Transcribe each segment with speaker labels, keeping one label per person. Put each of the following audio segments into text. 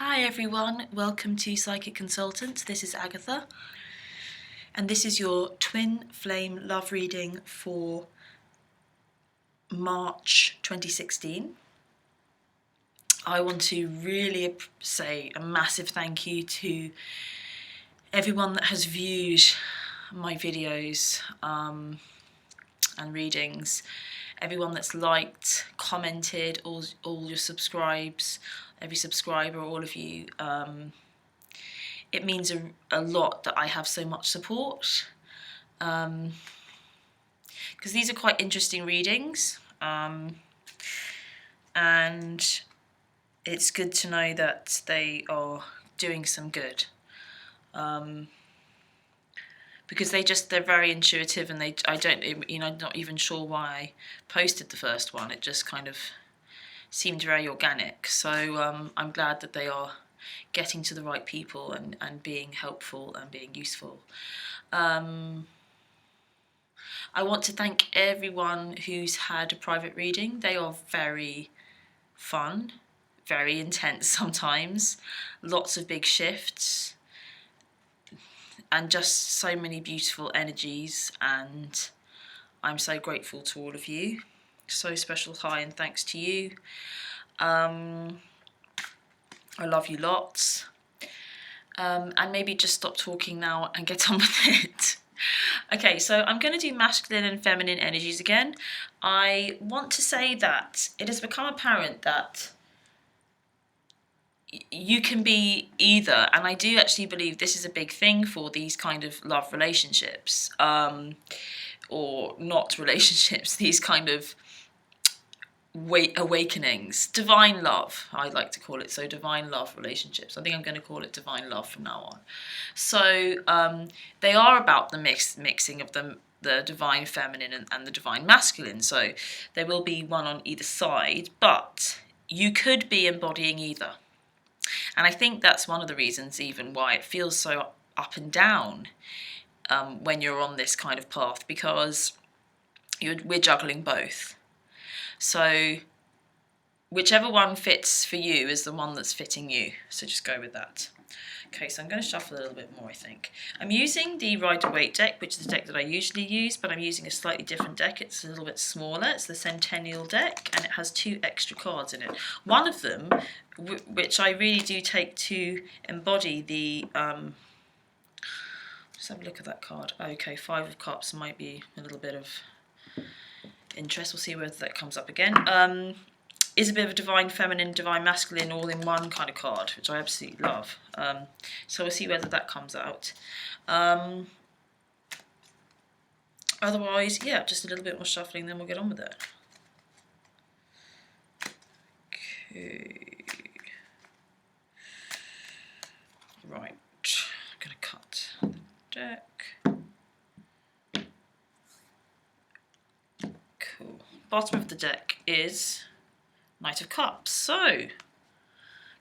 Speaker 1: Hi everyone, welcome to Psychic Consultants. This is Agatha, and this is your twin flame love reading for March 2016. I want to really say a massive thank you to everyone that has viewed my videos and readings, everyone that's liked, commented, all your subscribes, every subscriber, all of you. It means a lot that I have so much support, because these are quite interesting readings, and it's good to know that they are doing some good, because they're very intuitive, and I'm not even sure why I posted the first one. It just kind of seemed very organic, so I'm glad that they are getting to the right people and being helpful and being useful. I want to thank everyone who's had a private reading. They are very fun, very intense sometimes, lots of big shifts, and just so many beautiful energies, and I'm so grateful to all of you. So special hi and thanks to you. I love you lots. And maybe just stop talking now and get on with it. Okay, so I'm going to do masculine and feminine energies again. I want to say that it has become apparent that you can be either, and I do actually believe this is a big thing for these kind of love relationships, or not relationships, these kind of awakenings, divine love, I like to call it. So divine love relationships, I think I'm going to call it divine love from now on. So they are about the mixing of the divine feminine and the divine masculine, so there will be one on either side, but you could be embodying either. And I think that's one of the reasons even why it feels so up and down when you're on this kind of path, because we're juggling both. So whichever one fits for you is the one that's fitting you. So just go with that. Okay, so I'm going to shuffle a little bit more, I think. I'm using the Rider-Waite deck, which is the deck that I usually use, but I'm using a slightly different deck. It's a little bit smaller. It's the Centennial deck, and it has 2 extra cards in it. One of them, which I really do take to embody the... Let's have a look at that card. Okay, 5 of Cups might be a little bit of interest. We'll see whether that comes up again. Is a bit of a divine feminine, divine masculine, all in one kind of card, which I absolutely love. So we'll see whether that comes out. Otherwise, yeah, just a little bit more shuffling, then we'll get on with it. Okay. Right, I'm going to cut the deck. Cool. Bottom of the deck is Knight of Cups. So,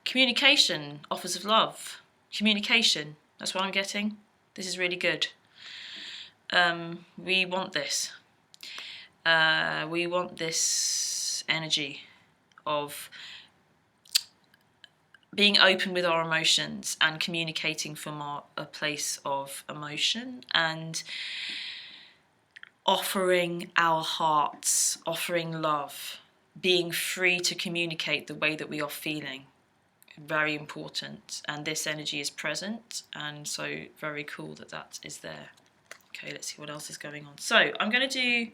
Speaker 1: communication, offers of love. Communication, that's what I'm getting. This is really good. We want this. We want this energy of being open with our emotions and communicating from a place of emotion, and offering our hearts, offering love, being free to communicate the way that we are feeling. Very important, and this energy is present, and so very cool that that is there. Okay, let's see what else is going on. So I'm going to do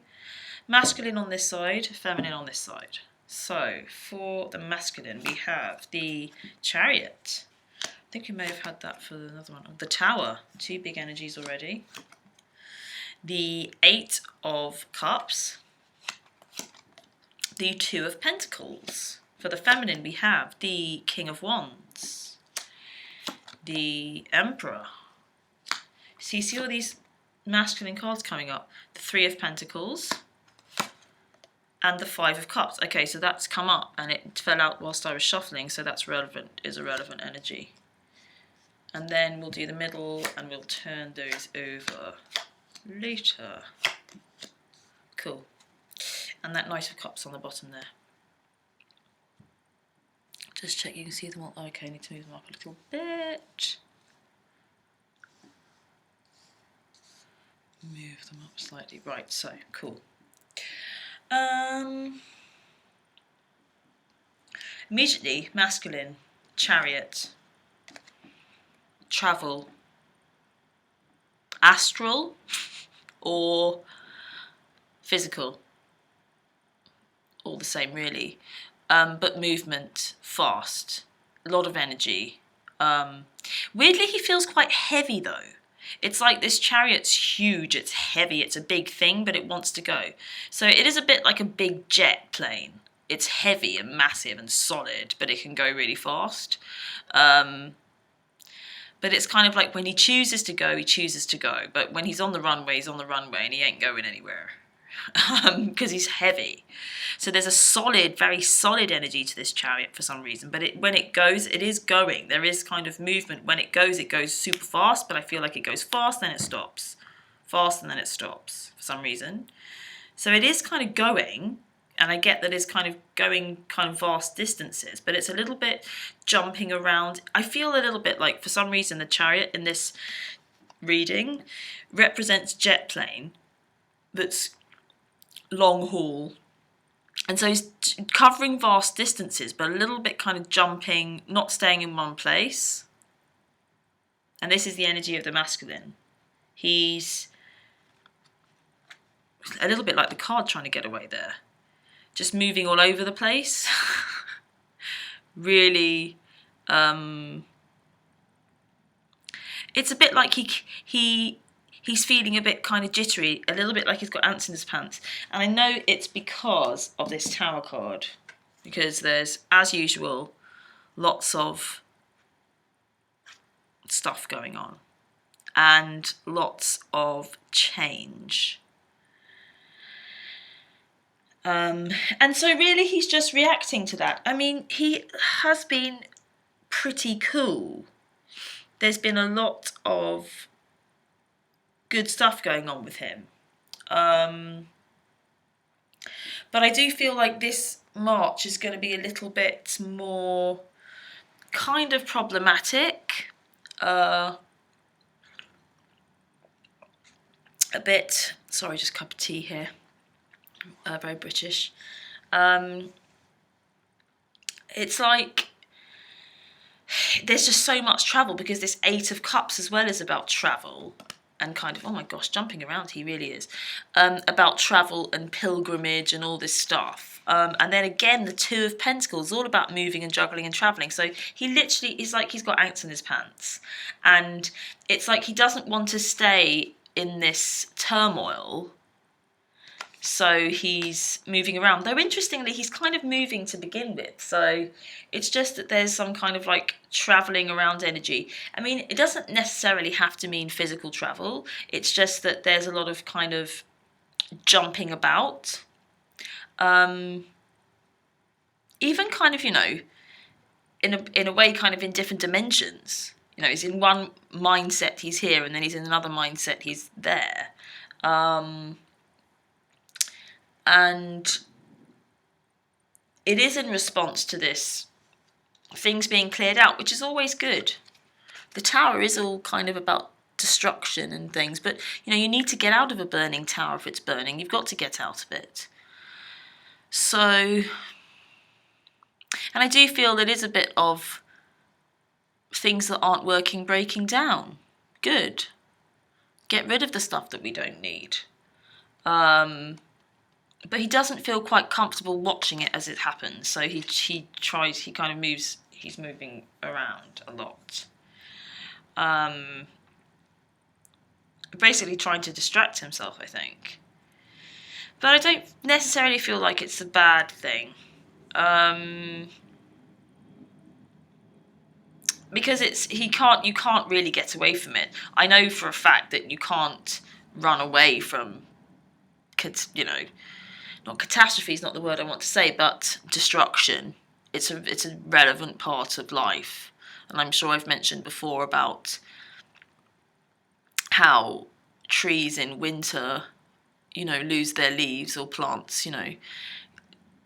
Speaker 1: masculine on this side, feminine on this side. So for the masculine, we have the Chariot. I think we may have had that for another one. The Tower, 2 big energies already. The 8 of Cups. The 2 of Pentacles. For the feminine, we have the King of Wands. The Emperor. So you see all these masculine cards coming up. The 3 of Pentacles. And the 5 of Cups. Okay, so that's come up and it fell out whilst I was shuffling, so that's relevant, is a relevant energy. And then we'll do the middle and we'll turn those over later. Cool. And that Knight of Cups on the bottom there. Just check you can see them all. Okay, I need to move them up a little bit. Move them up slightly. Right, so cool. Immediately, masculine, chariot, travel, astral or physical, all the same really, but movement, fast, a lot of energy. Weirdly, he feels quite heavy though. It's like this chariot's huge, it's heavy, it's a big thing, but it wants to go. So it is a bit like a big jet plane. It's heavy and massive and solid, but it can go really fast. But it's kind of like when he chooses to go, he chooses to go. But when he's on the runway, he's on the runway and he ain't going anywhere. Because he's heavy. So there's a solid, very solid energy to this chariot for some reason. But when it goes, it is going. There is kind of movement. When it goes super fast. But I feel like it goes fast, then it stops. Fast, and then it stops for some reason. So it is kind of going. And I get that it's kind of going kind of vast distances, but it's a little bit jumping around. I feel a little bit like, for some reason, the chariot in this reading represents jet plane that's long haul. And so he's covering vast distances, but a little bit kind of jumping, not staying in one place. And this is the energy of the masculine. He's a little bit like the card trying to get away there. Just moving all over the place. Really, it's a bit like he's feeling a bit kind of jittery, a little bit like he's got ants in his pants. And I know it's because of this Tower card, because there's, as usual, lots of stuff going on and lots of change. And so really he's just reacting to that. I mean, he has been pretty cool. There's been a lot of good stuff going on with him. But I do feel like this March is going to be a little bit more kind of problematic. A bit, sorry, just a cup of tea here. Very British. It's like there's just so much travel, because this Eight of Cups as well is about travel and kind of, oh my gosh, jumping around, he really is, about travel and pilgrimage and all this stuff. And then again, the Two of Pentacles, all about moving and juggling and travelling. So he literally is like he's got ants in his pants. And it's like he doesn't want to stay in this turmoil. So he's moving around. Though interestingly, he's kind of moving to begin with. So it's just that there's some kind of like travelling around energy. I mean, it doesn't necessarily have to mean physical travel. It's just that there's a lot of kind of jumping about. Even kind of, you know, in a way kind of in different dimensions. You know, he's in one mindset, he's here, and then he's in another mindset, he's there. And it is in response to this, things being cleared out, which is always good. The Tower is all kind of about destruction and things, but, you know, you need to get out of a burning tower if it's burning. You've got to get out of it. So, and I do feel it is a bit of things that aren't working breaking down. Good. Get rid of the stuff that we don't need. But he doesn't feel quite comfortable watching it as it happens. So he kind of moves, he's moving around a lot. Basically trying to distract himself, I think. But I don't necessarily feel like it's a bad thing. Because you can't really get away from it. I know for a fact that you can't run away from, you know, not catastrophe is not the word I want to say, but destruction. It's a relevant part of life. And I'm sure I've mentioned before about how trees in winter, you know, lose their leaves, or plants, you know,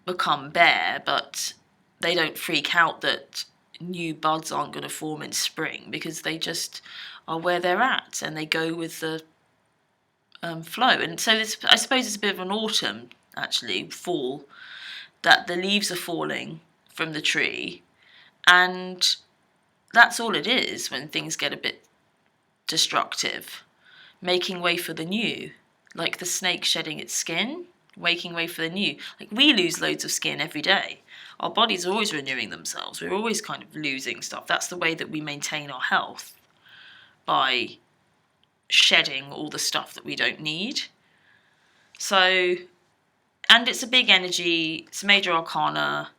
Speaker 1: become bare, but they don't freak out that new buds aren't going to form in spring, because they just are where they're at and they go with the flow. And so this, I suppose it's a bit of an autumn, actually, fall, that the leaves are falling from the tree, and that's all it is when things get a bit destructive, making way for the new, like the snake shedding its skin, making way for the new. Like, we lose loads of skin every day. Our bodies are always renewing themselves. We're always kind of losing stuff. That's the way that we maintain our health, by shedding all the stuff that we don't need. So, and it's a big energy, it's a major arcana,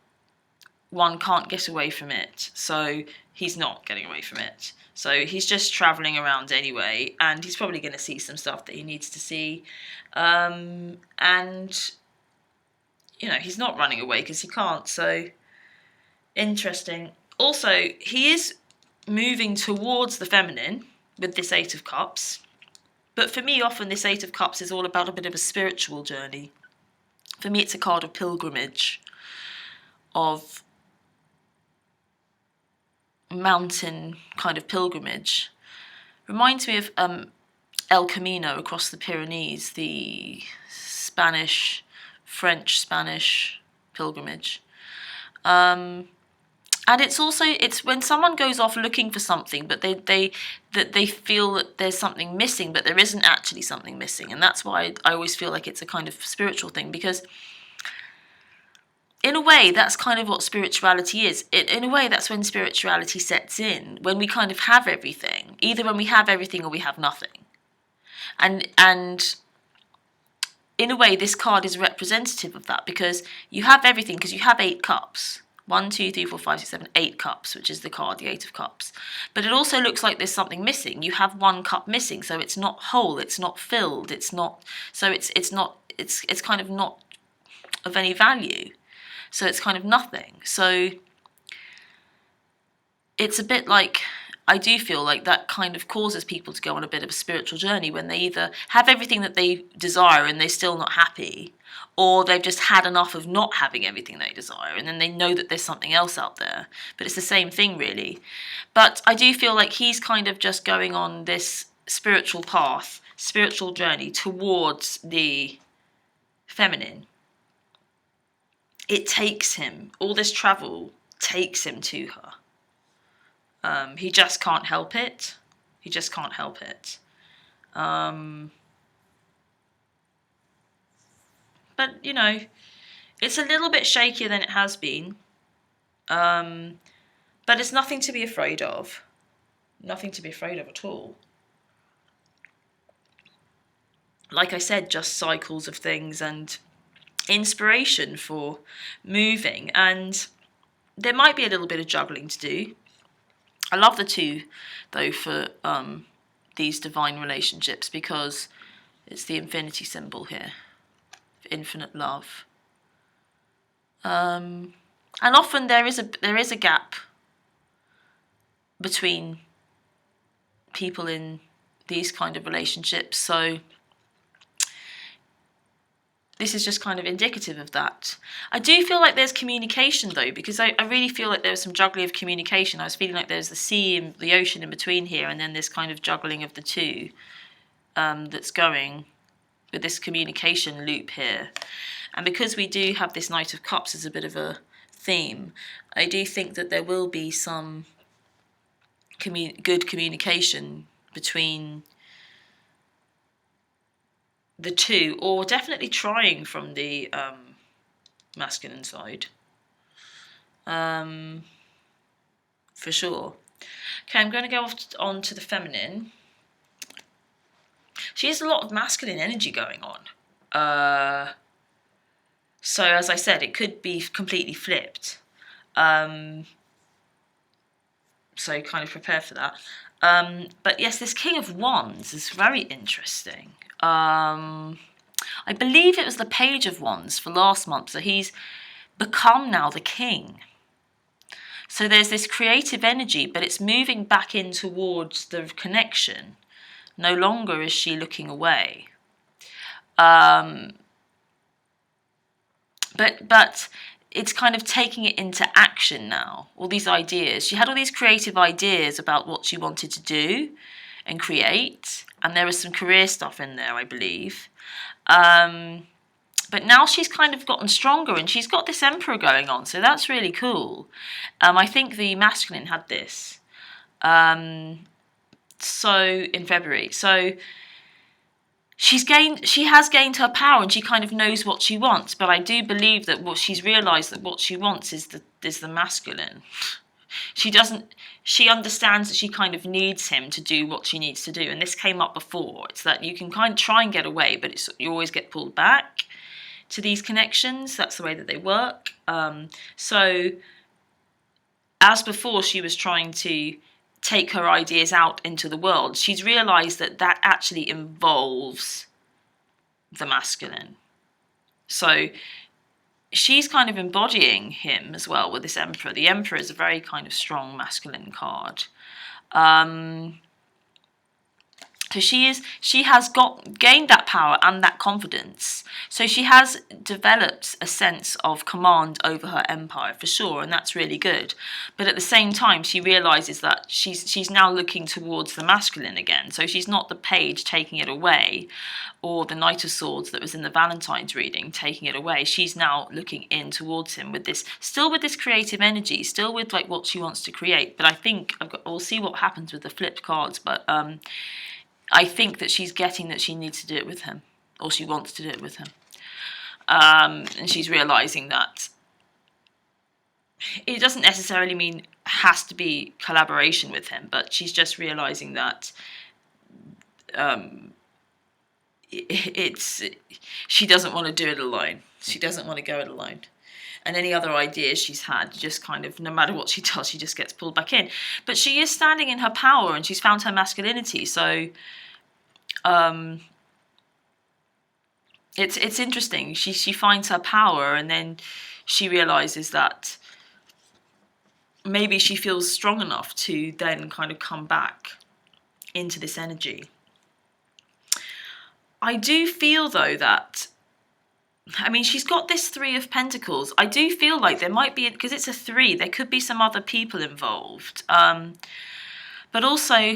Speaker 1: one can't get away from it, so he's not getting away from it. So he's just travelling around anyway, and he's probably going to see some stuff that he needs to see. And, you know, he's not running away because he can't, so interesting. Also, he is moving towards the feminine with this Eight of Cups. But for me, often this Eight of Cups is all about a bit of a spiritual journey. For me, it's a card of pilgrimage, of mountain kind of pilgrimage. Reminds me of El Camino across the Pyrenees, the French-Spanish pilgrimage. And it's also, it's when someone goes off looking for something, but they feel that there's something missing, but there isn't actually something missing. And that's why I always feel like it's a kind of spiritual thing, because in a way, that's kind of what spirituality is. In a way, that's when spirituality sets in, when we kind of have everything, either when we have everything or we have nothing. And in a way, this card is representative of that, because you have everything, because you have 8 cups. 1, 2, 3, 4, 5, 6, 7, 8 cups, which is the card, the 8 of Cups. But it also looks like there's something missing. You have 1 cup missing, so it's not whole, it's not filled, it's not, so it's kind of not of any value. So it's kind of nothing. So it's a bit like, I do feel like that kind of causes people to go on a bit of a spiritual journey, when they either have everything that they desire and they're still not happy, or they've just had enough of not having everything they desire, and then they know that there's something else out there. But it's the same thing, really. But I do feel like he's kind of just going on this spiritual path, spiritual journey towards the feminine. It takes him, all this travel takes him to her. He just can't help it. He just can't help it. But, you know, it's a little bit shakier than it has been. But it's nothing to be afraid of. Nothing to be afraid of at all. Like I said, just cycles of things and inspiration for moving. And there might be a little bit of juggling to do. I love the 2, though, for these divine relationships, because it's the infinity symbol here, infinite love. And often there is a gap between people in these kind of relationships, so this is just kind of indicative of that. I do feel like there's communication, though, because I really feel like there was some juggling of communication. I was feeling like there's the sea and the ocean in between here, and then this kind of juggling of the 2 that's going with this communication loop here. And because we do have this Knight of Cups as a bit of a theme, I do think that there will be some good communication between the 2, or definitely trying from the masculine side, for sure. Okay, I'm going to go on to the feminine. She has a lot of masculine energy going on. So as I said, it could be completely flipped. So kind of prepare for that. But yes, this King of Wands is very interesting. I believe it was the Page of Wands for last month, so he's become now the king. So there's this creative energy, but it's moving back in towards the connection. No longer is she looking away. But it's kind of taking it into action now, all these ideas. She had all these creative ideas about what she wanted to do and create, and there was some career stuff in there, I believe. But now she's kind of gotten stronger, and she's got this emperor going on, so that's really cool. I think the masculine had this. So in February, so she has gained her power, and she kind of knows what she wants. But I do believe that what she's realised, that what she wants is the masculine. She understands that she kind of needs him to do what she needs to do, and this came up before. It's that you can kind of try and get away, but you always get pulled back to these connections. That's the way that they work. So as before, she was trying to take her ideas out into the world. She's realised that that actually involves the masculine. So she's kind of embodying him as well with this emperor. The emperor is a very kind of strong masculine card. So she has gained that power and that confidence. So she has developed a sense of command over her empire for sure, and that's really good. But at the same time, she realizes that she's now looking towards the masculine again. So she's not the page taking it away, or the Knight of Swords that was in the Valentine's reading taking it away. She's now looking in towards him with this, still with this creative energy, still with like what she wants to create. But I think we'll see what happens with the flipped cards. But I think that she's getting that she needs to do it with him, or she wants to do it with him. And she's realising that it doesn't necessarily mean has to be collaboration with him, but she's just realising that she doesn't want to do it alone. She doesn't want to go it alone. And any other ideas she's had, just kind of, no matter what she does, she just gets pulled back in. But she is standing in her power, and she's found her masculinity. So it's interesting. She finds her power, and then she realizes that maybe she feels strong enough to then kind of come back into this energy. I do feel, though, that, I mean, she's got this Three of Pentacles. I do feel like there might be, because it's a 3, there could be some other people involved. But also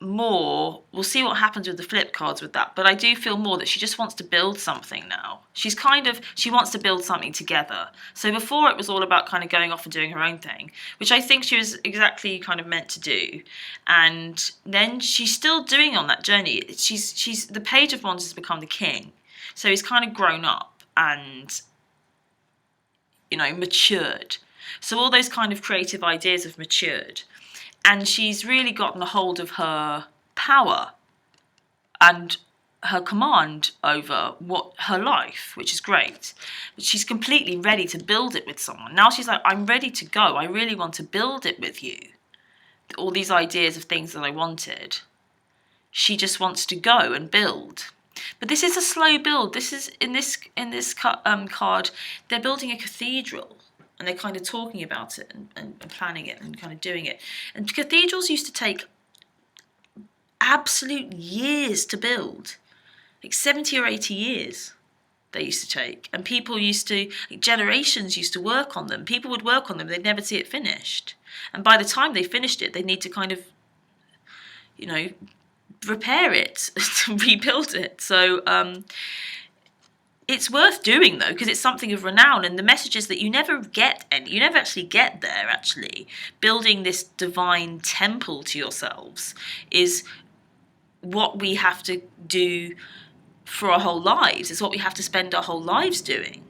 Speaker 1: more, we'll see what happens with the flip cards with that. But I do feel more that she just wants to build something now. She wants to build something together. So before it was all about kind of going off and doing her own thing, which I think she was exactly kind of meant to do. And then she's still doing on that journey. She's the Page of Wands has become the king. So he's kind of grown up and, matured. So all those kind of creative ideas have matured. And she's really gotten a hold of her power and her command over her life, which is great. But she's completely ready to build it with someone. Now she's like, I'm ready to go. I really want to build it with you. All these ideas of things that I wanted. She just wants to go and build. But this is a slow build. This is in this card, they're building a cathedral, and they're kind of talking about it and planning it and kind of doing it. And cathedrals used to take absolute years to build, like 70 or 80 years they used to take. And people generations used to work on them. People would work on them, they'd never see it finished. And by the time they finished it, they need to kind of, repair it, to rebuild it. So it's worth doing, though, because it's something of renown, and the message is that you never actually get there. Actually, building this divine temple to yourselves is what we have to do for our whole lives. It's what we have to spend our whole lives doing.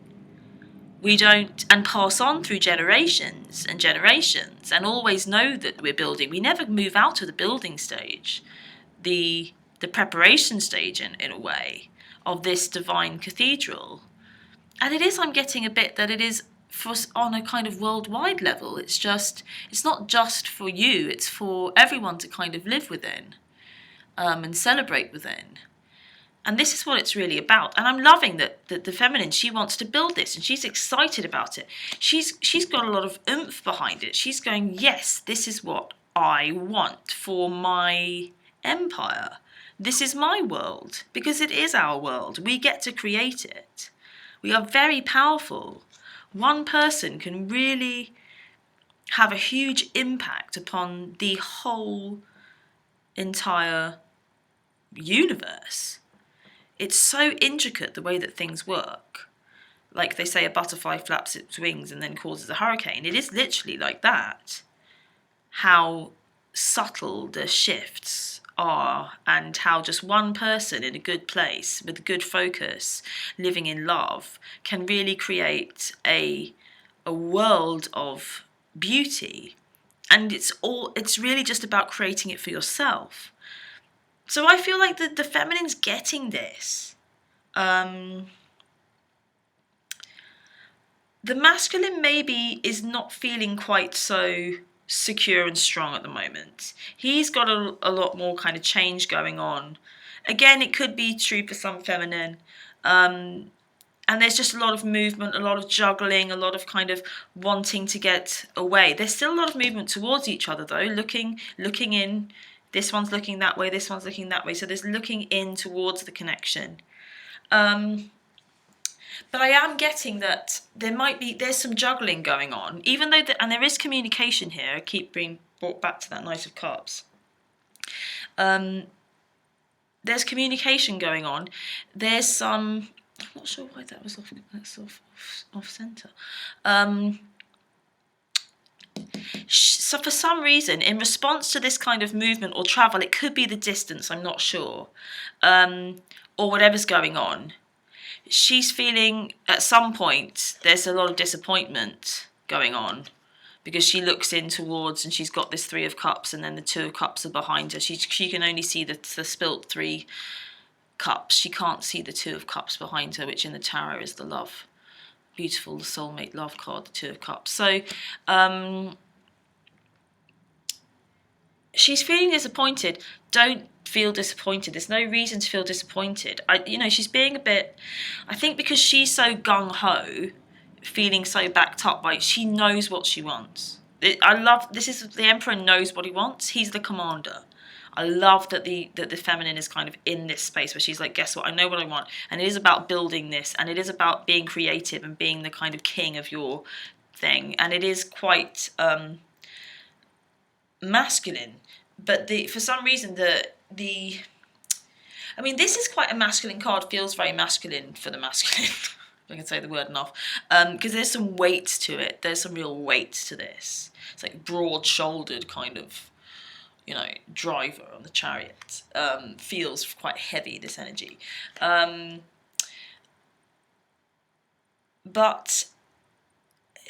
Speaker 1: We don't, and pass on through generations and generations, and always know that we're building. We never move out of the building stage. The preparation stage, in a way, of this divine cathedral. And I'm getting a bit that it is on a kind of worldwide level. It's not just for you, it's for everyone to kind of live within, and celebrate within. And this is what it's really about. And I'm loving that the feminine, she wants to build this, and she's excited about it. She's got a lot of oomph behind it. She's going, yes, this is what I want for my empire. This is my world, because it is our world. We get to create it. We are very powerful. one person can really have a huge impact upon the whole entire universe. It's so intricate the way that things work. Like they say, a butterfly flaps its wings and then causes a hurricane. It is literally like that. How subtle the shifts are, and how just one person in a good place with good focus, living in love, can really create a world of beauty. And it's really just about creating it for yourself. So I feel like the feminine's getting this. The masculine maybe is not feeling quite so secure and strong at the moment. He's got a lot more kind of change going on. Again, it could be true for some feminine. And there's just a lot of movement, a lot of juggling, a lot of kind of wanting to get away. There's still a lot of movement towards each other though, looking in. This one's looking that way, this one's looking that way. So there's looking in towards the connection. But I am getting that there's some juggling going on, even though, and there is communication here. I keep being brought back to that Knight of Cups. There's communication going on. There's some, I'm not sure why that's off centre. So for some reason, in response to this kind of movement or travel, it could be the distance, I'm not sure, or whatever's going on, she's feeling at some point there's a lot of disappointment going on, because she looks in towards and she's got this 3 of Cups and then the 2 of Cups are behind her. She can only see the spilt 3 cups. She can't see the 2 of Cups behind her, which in the tarot is the love. Beautiful, the soulmate love card, the 2 of Cups. So she's feeling disappointed. Don't feel disappointed. There's no reason to feel disappointed. She's being a bit, I think because she's so gung-ho, feeling so backed up by, she knows what she wants. The Emperor knows what he wants. He's the commander. I love that the feminine is kind of in this space where she's like, guess what, I know what I want. And it is about building this, and it is about being creative and being the kind of king of your thing. And it is quite masculine. But for some reason, this is quite a masculine card, feels very masculine for the masculine. I can say the word enough, because there's some weight to it. There's some real weight to this. It's like broad-shouldered kind of, driver on the chariot. Feels quite heavy, this energy. But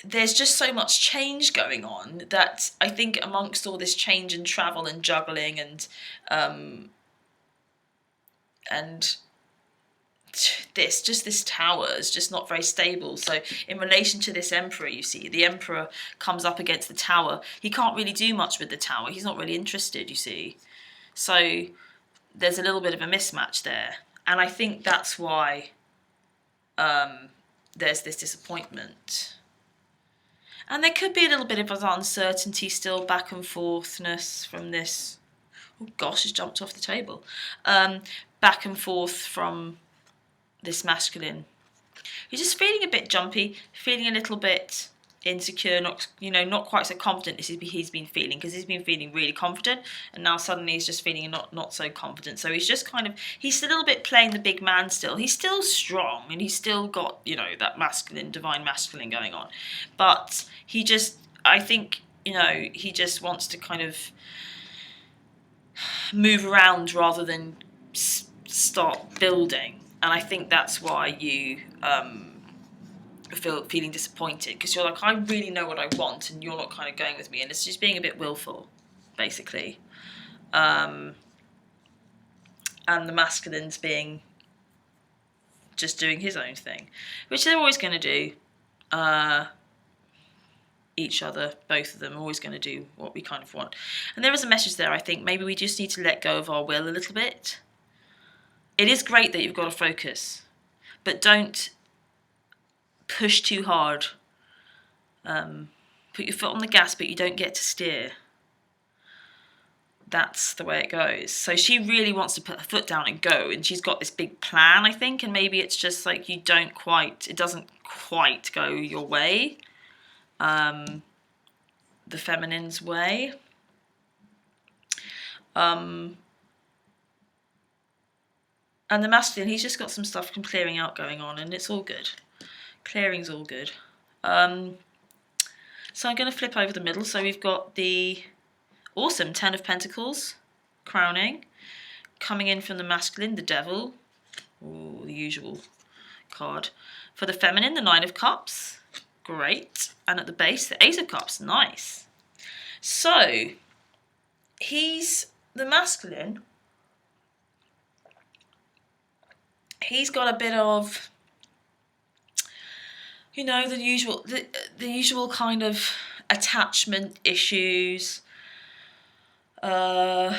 Speaker 1: there's just so much change going on that I think amongst all this change and travel and juggling and this tower is just not very stable. So in relation to this Emperor, you see, the Emperor comes up against the tower. He can't really do much with the tower. He's not really interested, you see. So there's a little bit of a mismatch there. And I think that's why there's this disappointment. And there could be a little bit of uncertainty still, back and forthness from this. Oh gosh, it's jumped off the table. Back and forth from this masculine. He's just feeling a bit jumpy, feeling a little bit insecure, not quite so confident as he's been feeling, because he's been feeling really confident, and now suddenly he's just feeling not so confident. So he's just he's a little bit playing the big man still. He's still strong, and he's still got, that masculine, divine masculine going on. But he just, I think, he just wants to kind of move around rather than start building. And I think that's why you feeling disappointed, because you're like, I really know what I want, and you're not kind of going with me, and it's just being a bit willful, basically. And the masculine's being just doing his own thing, which they're always going to do. Each other, both of them, are always going to do what we kind of want. And there is a message there, I think. Maybe we just need to let go of our will a little bit. It is great that you've got to focus, but don't push too hard. Put your foot on the gas, but you don't get to steer. that's the way it goes. So she really wants to put her foot down and go, and she's got this big plan, I think, and maybe it's just like it doesn't quite go your way, the feminine's way. And the masculine, he's just got some stuff from clearing out going on, and it's all good. Clearing's all good. So I'm going to flip over the middle. So we've got the awesome Ten of Pentacles, crowning, coming in from the masculine, the Devil. Ooh, the usual card. For the feminine, the Nine of Cups. Great. And at the base, the Ace of Cups. Nice. So, the masculine, he's got a bit of, you know, the usual kind of attachment issues, either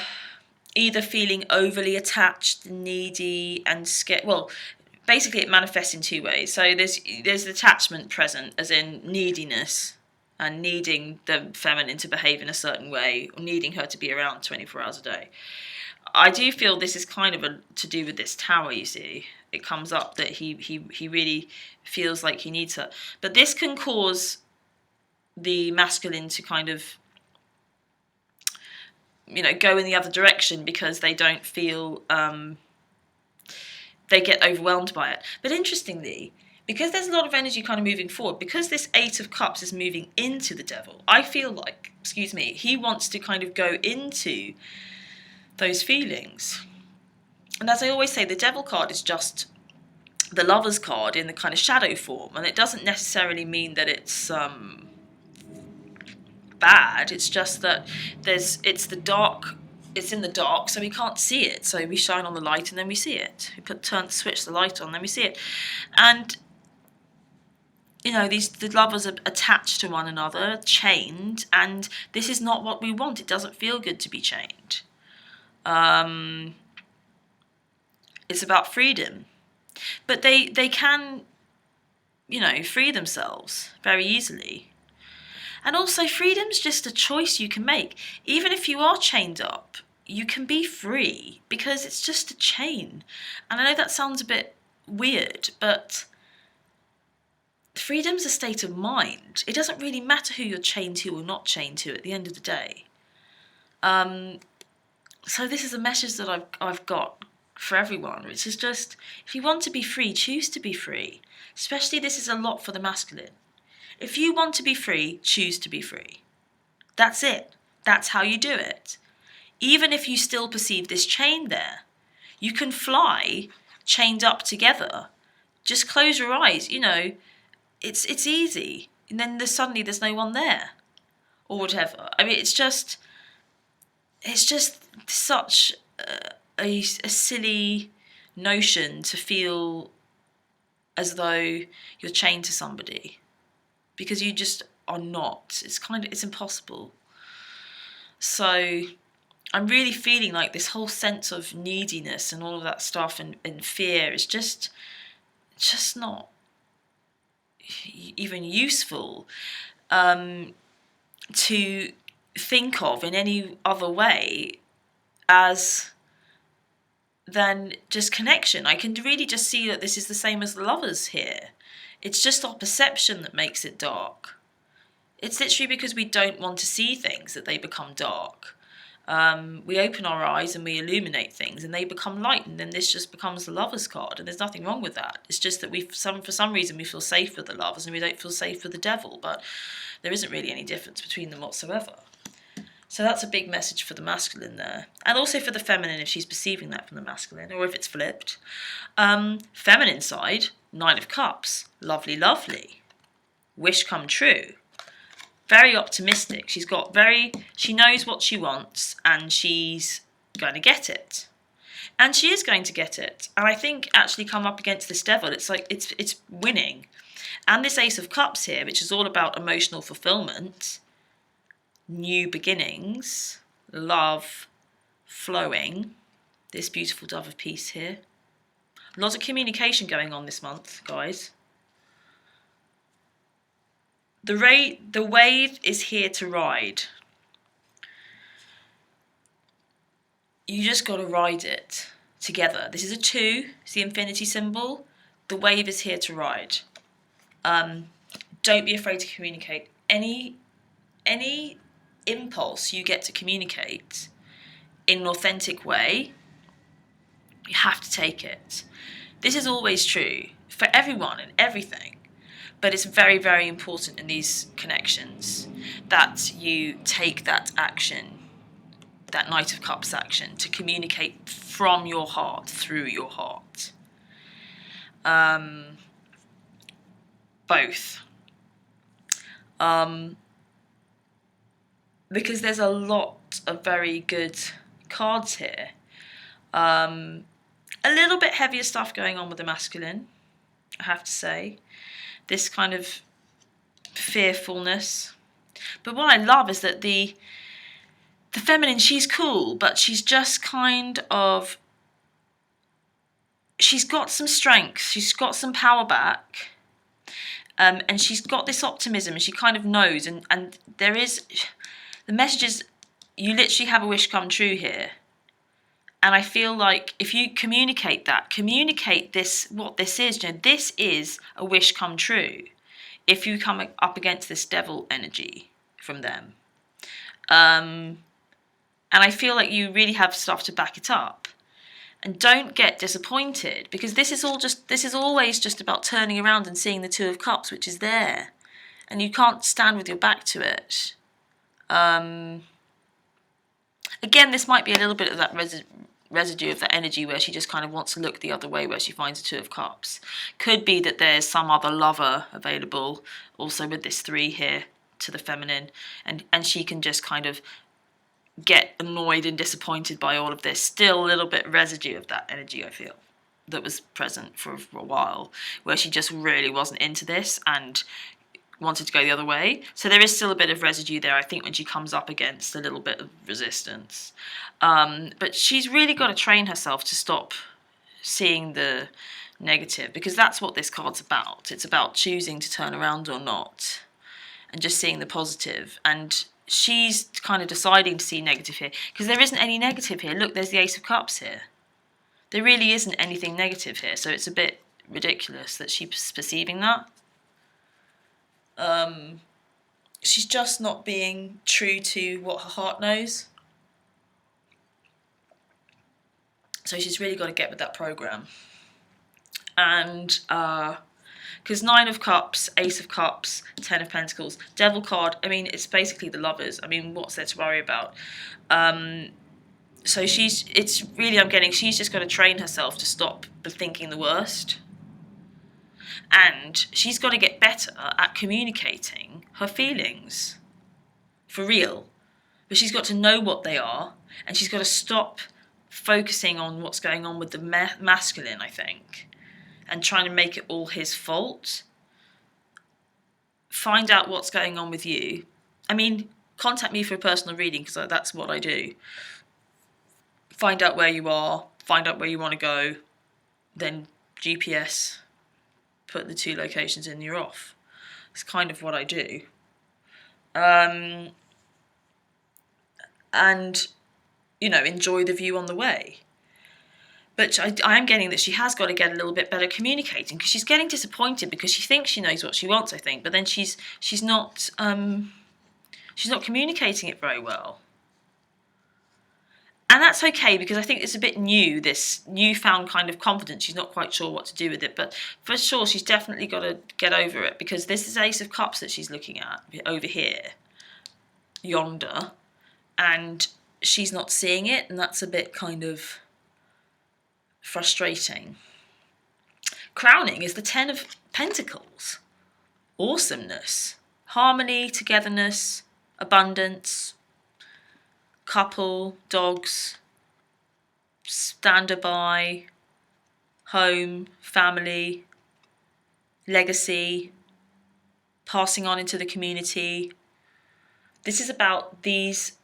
Speaker 1: feeling overly attached, needy, and scared. Well, basically, it manifests in two ways. So there's attachment present, as in neediness, and needing the feminine to behave in a certain way, or needing her to be around 24 hours a day. I do feel this is kind of to do with this Tower, you see. It comes up that he really feels like he needs her. But this can cause the masculine to kind of, you know, go in the other direction because they don't feel, they get overwhelmed by it. But interestingly, because there's a lot of energy kind of moving forward, because this Eight of Cups is moving into the Devil, I feel like, he wants to kind of go into those feelings. And as I always say, the Devil card is just the Lover's card in the kind of shadow form, and it doesn't necessarily mean that it's bad. It's just that it's in the dark, so we can't see it. So we shine on the light and then we see it. We switch the light on, then we see it. And you know, the lovers are attached to one another, chained, and this is not what we want. It doesn't feel good to be chained. It's about freedom. But they can, you know, free themselves very easily. And also, freedom's just a choice you can make. Even if you are chained up, you can be free, because it's just a chain. And I know that sounds a bit weird, but freedom's a state of mind. It doesn't really matter who you're chained to or not chained to at the end of the day. So this is a message that I've got for everyone, which is just, if you want to be free, choose to be free. Especially this is a lot for the masculine. If you want to be free, choose to be free. That's it. That's how you do it. Even if you still perceive this chain there, you can fly chained up together. Just close your eyes, you know, it's easy. And then suddenly there's no one there, or whatever. I mean, it's just such a silly notion to feel as though you're chained to somebody, because you just are not. It's impossible. So I'm really feeling like this whole sense of neediness and all of that stuff and fear is just not even useful to think of in any other way as than just connection. I can really just see that this is the same as the Lovers here. It's just our perception that makes it dark. It's literally because we don't want to see things that they become dark. We open our eyes and we illuminate things and they become light, and then this just becomes the Lovers card, and there's nothing wrong with that. It's just that for some reason we feel safe with the Lovers and we don't feel safe with the Devil, but there isn't really any difference between them whatsoever. So that's a big message for the masculine there. And also for the feminine, if she's perceiving that from the masculine, or if it's flipped. Feminine side, Nine of Cups. Lovely, lovely. Wish come true. Very optimistic. She knows what she wants, and she's going to get it. And she is going to get it. And I think actually come up against this Devil, it's like it's winning. And this Ace of Cups here, which is all about emotional fulfillment, new beginnings, love flowing, this beautiful Dove of Peace here. Lots of communication going on this month, guys. The wave is here to ride. you just got to ride it together. This is a 2. It's the infinity symbol. The wave is here to ride. Don't be afraid to communicate. Any impulse you get to communicate in an authentic way, you have to take it. This is always true for everyone and everything, but it's very, very important in these connections that you take that action, that Knight of Cups action, to communicate from your heart, through your heart. Both. Because there's a lot of very good cards here. A little bit heavier stuff going on with the masculine, I have to say. This kind of fearfulness. But what I love is that the feminine, she's cool, but she's just kind of... She's got some strength. She's got some power back. And she's got this optimism, and she kind of knows. And there is... The message is, you literally have a wish come true here. And I feel like if you communicate this, what this is, this is a wish come true. If you come up against this devil energy from them. And I feel like you really have stuff to back it up. And don't get disappointed, because this is always just about turning around and seeing the 2 of Cups, which is there. And you can't stand with your back to it. Again, this might be a little bit of that residue of that energy where she just kind of wants to look the other way, where she finds a 2 of Cups. Could be that there's some other lover available, also with this 3 here to the feminine, and she can just kind of get annoyed and disappointed by all of this. Still a little bit residue of that energy, I feel, that was present for a while, where she just really wasn't into this and wanted to go the other way. So there is still a bit of residue there, I think, when she comes up against a little bit of resistance. But she's really got to train herself to stop seeing the negative, because that's what this card's about. It's about choosing to turn around or not, and just seeing the positive. And she's kind of deciding to see negative here, because there isn't any negative here. Look, there's the Ace of Cups here. There really isn't anything negative here, so it's a bit ridiculous that she's perceiving that. She's just not being true to what her heart knows. So she's really got to get with that program. And because 9 of Cups, Ace of Cups, 10 of Pentacles, Devil card, I mean, it's basically the lovers. I mean, what's there to worry about? So she's just got to train herself to stop thinking the worst. And she's got to get better at communicating her feelings. For real. But she's got to know what they are, and she's got to stop focusing on what's going on with the masculine, I think, and trying to make it all his fault. Find out what's going on with you. I mean, contact me for a personal reading, because that's what I do. Find out where you are, find out where you want to go, then GPS, put the 2 locations in, you're off. It's kind of what I do. And, enjoy the view on the way. But I am getting that she has got to get a little bit better communicating, because she's getting disappointed because she thinks she knows what she wants, I think, but then she's not communicating it very well. And that's okay, because I think it's a bit new, this newfound kind of confidence. She's not quite sure what to do with it, but for sure she's definitely got to get over it, because this is Ace of Cups that she's looking at over here, yonder, and she's not seeing it, and that's a bit kind of frustrating. Crowning is the 10 of Pentacles. Awesomeness, harmony, togetherness, abundance, couple, dogs, stand-by, home, family, legacy, passing on into the community. This is about these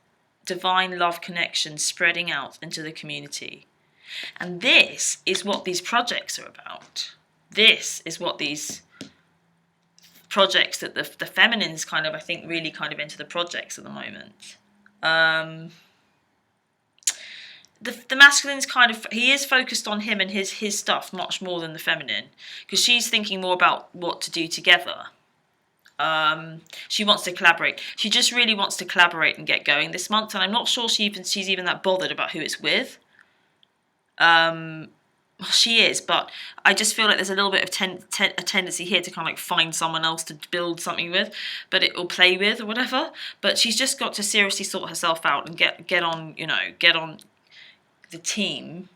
Speaker 1: divine love connections spreading out into the community. And this is what these projects are about. This is what these projects that the feminine's kind of, I think, really kind of into the projects at the moment. the masculine's kind of, he is focused on him and his stuff much more than the feminine, because she's thinking more about what to do together. She wants to collaborate. She just really wants to collaborate and get going this month, and I'm not sure she's even that bothered about who it's with. She is, but I just feel like there's a little bit of a tendency here to kind of like find someone else to build something with, but it will play with or whatever. But she's just got to seriously sort herself out and get on, get on the team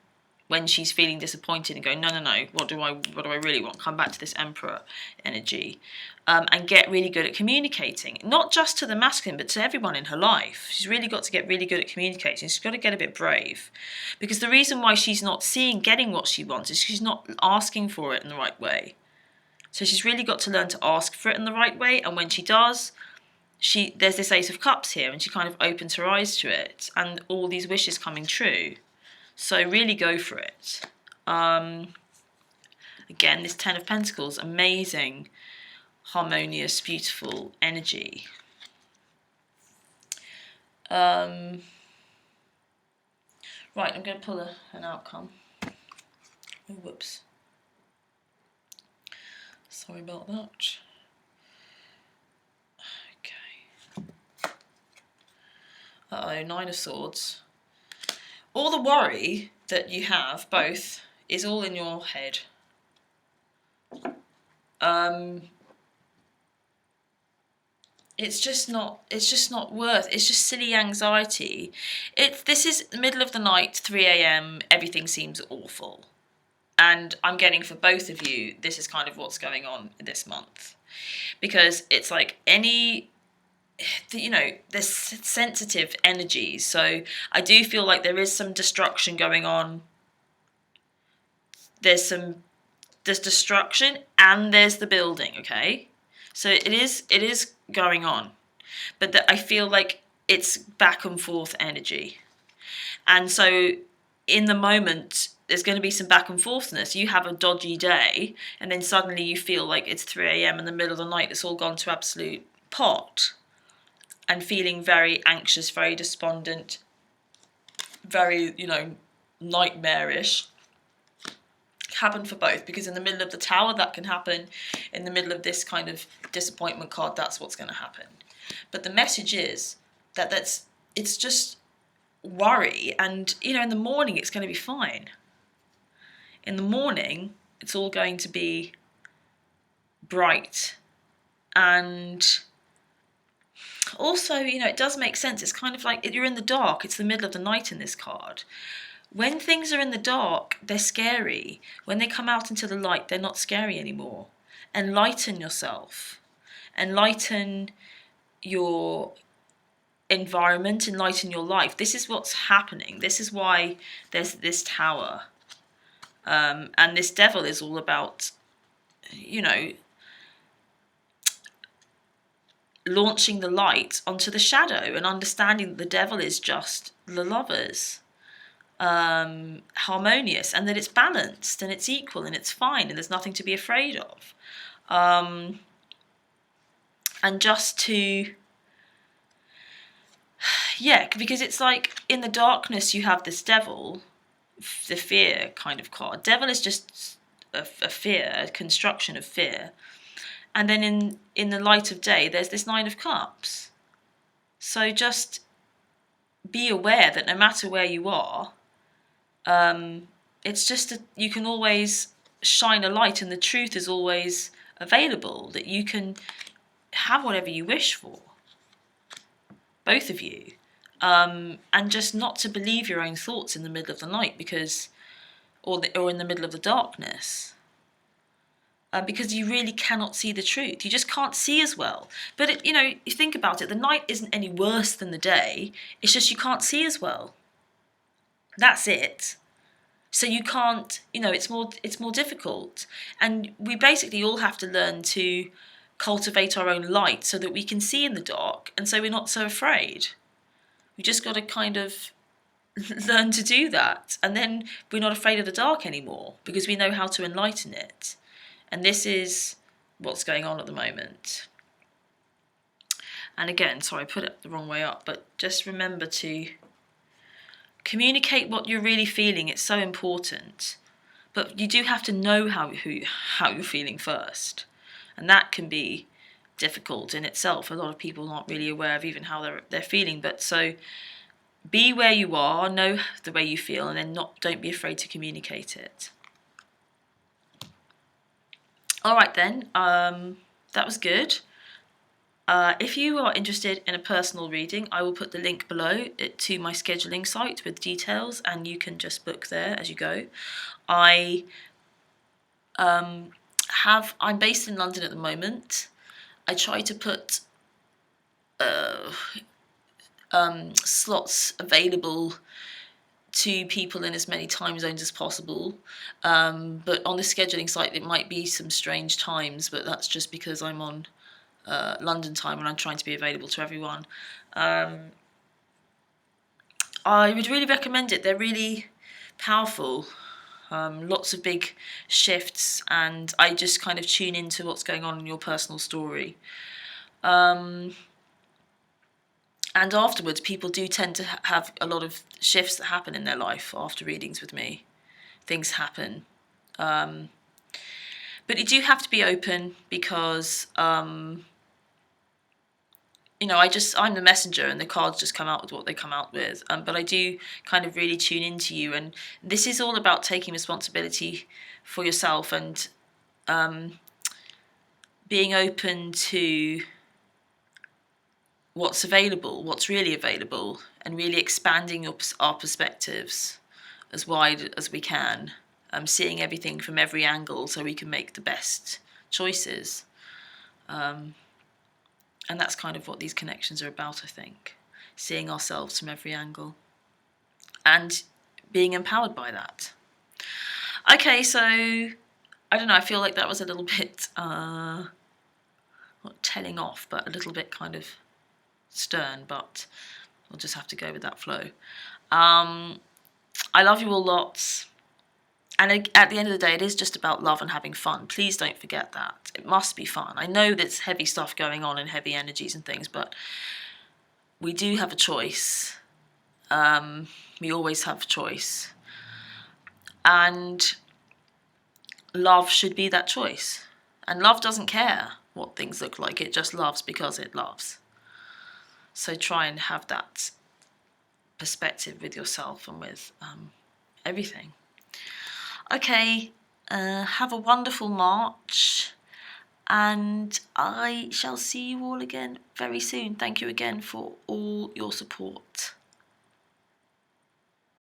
Speaker 1: when she's feeling disappointed and going, no, what do I really want? Come back to this Emperor energy, and get really good at communicating, not just to the masculine, but to everyone in her life. She's really got to get really good at communicating. She's got to get a bit brave, because the reason why she's not getting what she wants is she's not asking for it in the right way. So she's really got to learn to ask for it in the right way, and when she does, there's this Ace of Cups here, and she kind of opens her eyes to it, and all these wishes coming true. So really go for it. Again, this Ten of Pentacles, amazing, harmonious, beautiful energy. Right, I'm going to pull an outcome. Oh, whoops. Sorry about that. Okay. Uh-oh, Nine of Swords. All the worry that you have, both, is all in your head. It's just not worth. It's just silly anxiety. This is the middle of the night, 3 a.m. Everything seems awful, and I'm getting for both of you, this is kind of what's going on this month, because it's like there's sensitive energies. So I do feel like there is some destruction going on. There's destruction, and there's the building, okay? So it is going on. But I feel like it's back and forth energy. And so in the moment, there's going to be some back and forthness. You have a dodgy day, and then suddenly you feel like it's 3 a.m. in the middle of the night, it's all gone to absolute pot. And feeling very anxious, very despondent, very, nightmarish. Happen for both, because in the middle of the Tower, that can happen. In the middle of this kind of disappointment card, that's what's going to happen. But the message is that it's just worry, and, in the morning, it's going to be fine. In the morning, it's all going to be bright, and also, it does make sense. It's kind of like you're in the dark. It's the middle of the night in this card. When things are in the dark, they're scary. When they come out into the light, they're not scary anymore. Enlighten yourself. Enlighten your environment. Enlighten your life. This is what's happening. This is why there's this Tower. And this Devil is all about, launching the light onto the shadow and understanding that the Devil is just the Lovers. Harmonious, and that it's balanced and it's equal and it's fine and there's nothing to be afraid of. And just to, because it's like in the darkness you have this Devil, the fear kind of card. Devil is just a fear, a construction of fear. And then in the light of day, there's this Nine of Cups. So just be aware that no matter where you are, it's just you can always shine a light, and the truth is always available, that you can have whatever you wish for, both of you, and just not to believe your own thoughts in the middle of the night, or in the middle of the darkness. Because you really cannot see the truth. You just can't see as well. But, you think about it, the night isn't any worse than the day. It's just you can't see as well. That's it. So you can't, it's more difficult. And we basically all have to learn to cultivate our own light so that we can see in the dark, and so we're not so afraid. We just got to kind of learn to do that. And then we're not afraid of the dark anymore, because we know how to enlighten it. And this is what's going on at the moment. And again, sorry, I put it the wrong way up, but just remember to communicate what you're really feeling. It's so important. But you do have to know how you're feeling first. And that can be difficult in itself. A lot of people aren't really aware of even how they're feeling. But so be where you are, know the way you feel, and then don't be afraid to communicate it. All right then, that was good. If you are interested in a personal reading, I will put the link below to my scheduling site with details, and you can just book there as you go. I'm based in London at the moment. I try to put slots available to people in as many time zones as possible, but on the scheduling site it might be some strange times, but that's just because I'm on London time and I'm trying to be available to everyone. I would really recommend it. They're really powerful. Lots of big shifts, and I just kind of tune into what's going on in your personal story. And afterwards, people do tend to have a lot of shifts that happen in their life after readings with me. Things happen. But you do have to be open because, I'm the messenger and the cards just come out with what they come out with. But I do kind of really tune into you. And this is all about taking responsibility for yourself and being open to what's available, what's really available, and really expanding our perspectives as wide as we can, seeing everything from every angle so we can make the best choices. And that's kind of what these connections are about, I think. Seeing ourselves from every angle and being empowered by that. Okay, so I don't know, I feel like that was a little bit, not telling off, but a little bit kind of stern, but we'll just have to go with that flow. I love you all lots. And at the end of the day, it is just about love and having fun. Please don't forget that. It must be fun. I know there's heavy stuff going on and heavy energies and things, but we do have a choice. We always have a choice. And love should be that choice. And love doesn't care what things look like. It just loves because it loves. So try and have that perspective with yourself and with everything. Okay, have a wonderful March, and I shall see you all again very soon. Thank you again for all your support.